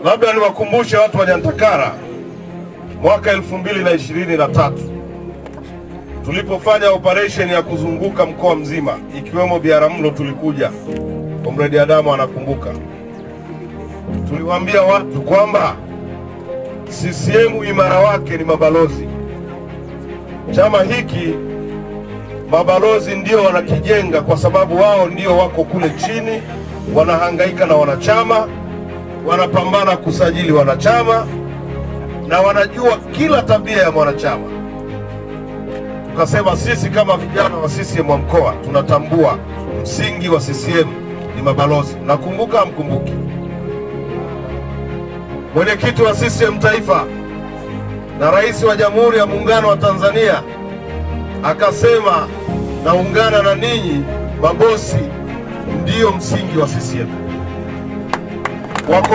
Labda niwakumbushe watu wa Nyantakara, mwaka 2023 tulipofanya operation ya kuzunguka mkoa mzima ikiwemo Biharamulo, tulikuja, Comrade Adamu anakumbuka, tuliwaambia watu kwamba CCM imara wake ni mabalozi. Chama hiki mabalozi ndio wanakijenga, kwa sababu wao ndio wako kule chini, wanahangaika na wanachama, wanapambana kusajili wanachama na wanajua kila tabia ya mwanachama. Tukasema sisi kama vijana wa CCM wa mkoa tunatambua msingi wa CCM ni mabalozi. Nakumbuka mkumbuki, mwenyekiti wa CCM taifa na rais wa Jamhuri ya Muungano wa Tanzania akasema, naungana na ninyi, mabosi ndio msingi wa CCM.